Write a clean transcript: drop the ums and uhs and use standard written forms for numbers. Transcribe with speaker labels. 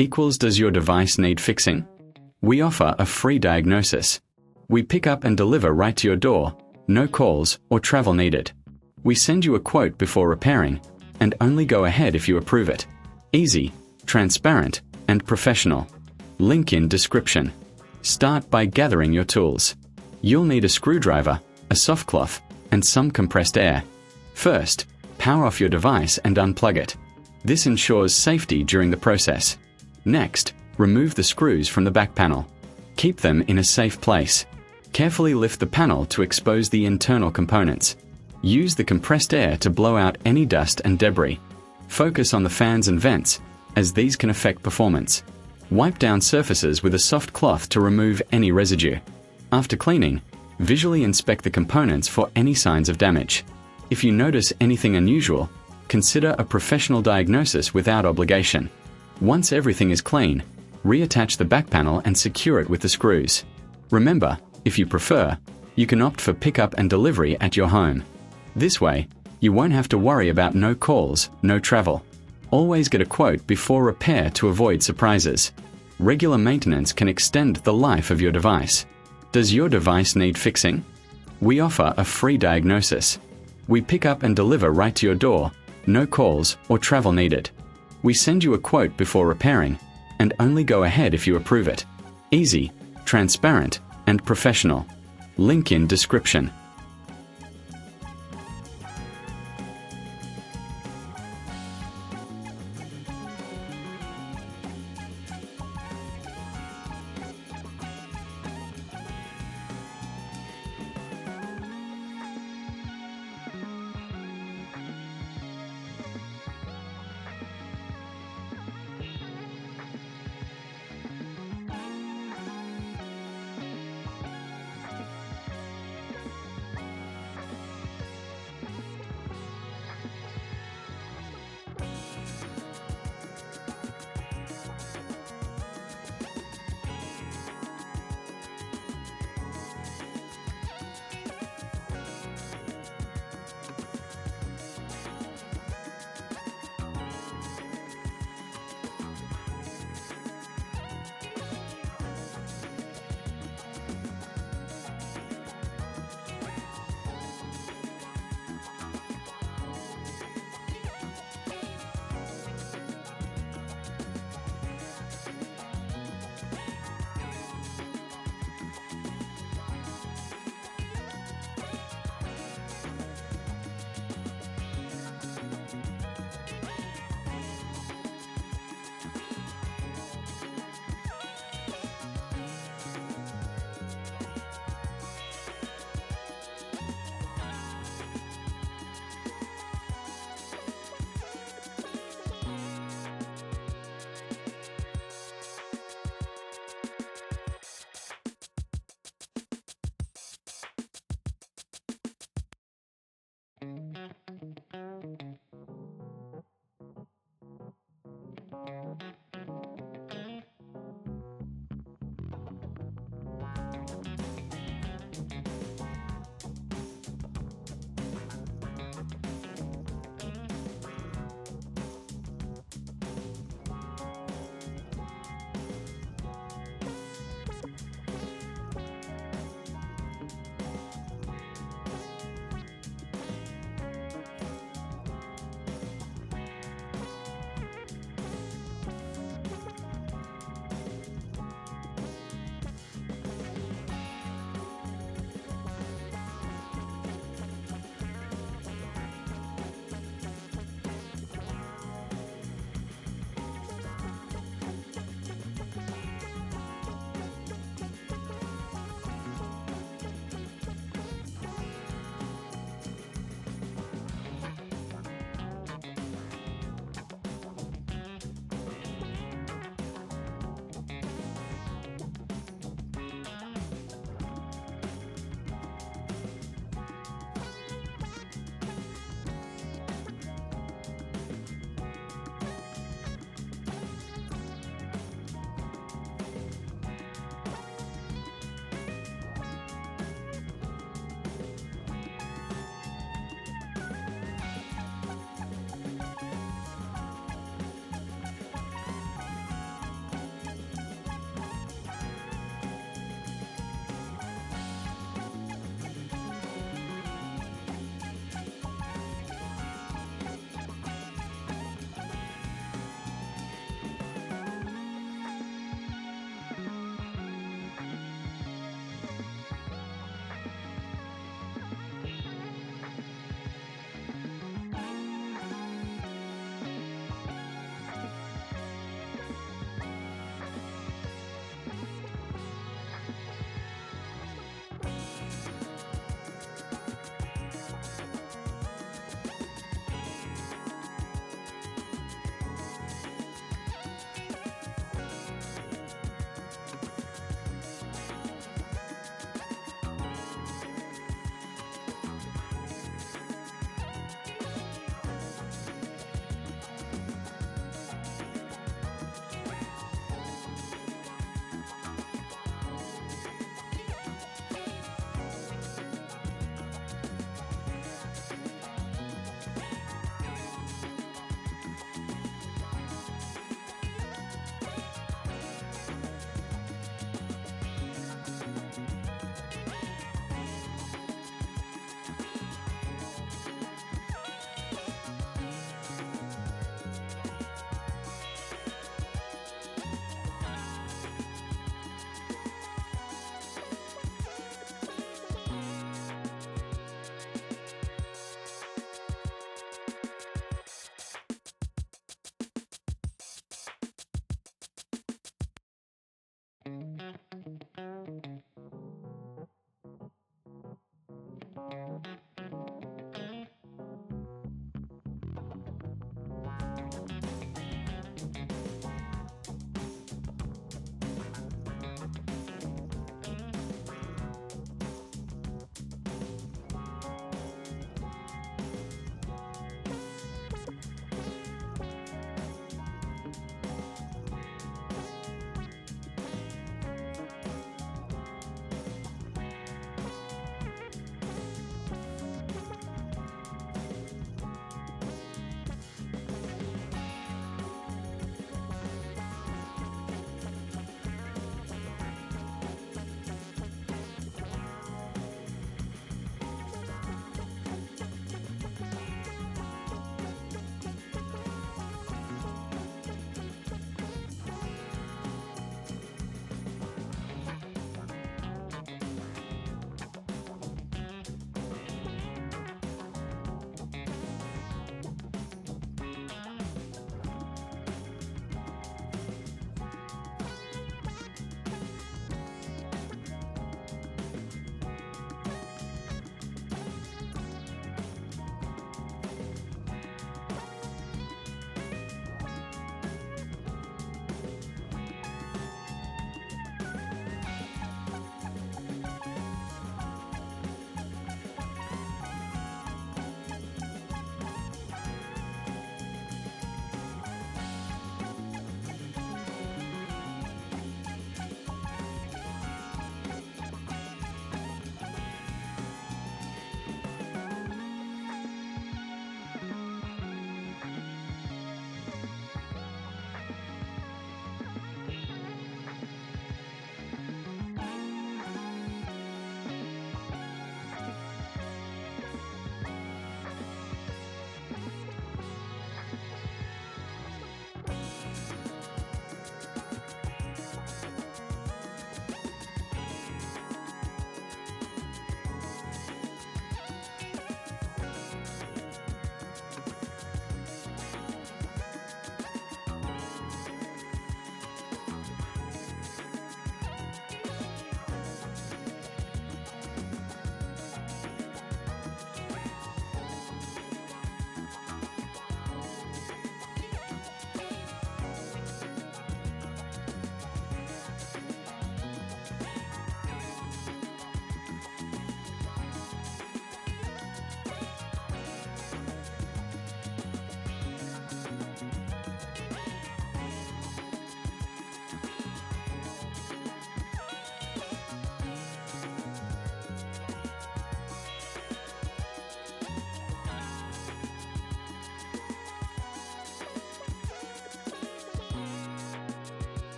Speaker 1: equals does your device need fixing? We offer a free diagnosis. We pick up and deliver right to your door, no calls or travel needed. We send you a quote before repairing, and only go ahead if you approve it. Easy, transparent, and professional. Link in description. Start by gathering your tools. You'll need a screwdriver, a soft cloth, and some compressed air. First, power off your device and unplug it. This ensures safety during the process. Next, remove the screws from the back panel. Keep them in a safe place. Carefully lift the panel to expose the internal components. Use the compressed air to blow out any dust and debris. Focus on the fans and vents, as these can affect performance. Wipe down surfaces with a soft cloth to remove any residue. After cleaning, visually inspect the components for any signs of damage. If you notice anything unusual, consider a professional diagnosis without obligation. Once everything is clean, reattach the back panel and secure it with the screws. Remember, if you prefer, you can opt for pickup and delivery at your home. This way, you won't have to worry about no calls, no travel. Always get a quote before repair to avoid surprises. Regular maintenance can extend the life of your device. Does your device need fixing? We offer a free diagnosis. We pick up and deliver right to your door, no calls or travel needed. We send you a quote before repairing, and only go ahead if you approve it. Easy, transparent, and professional. Link in description.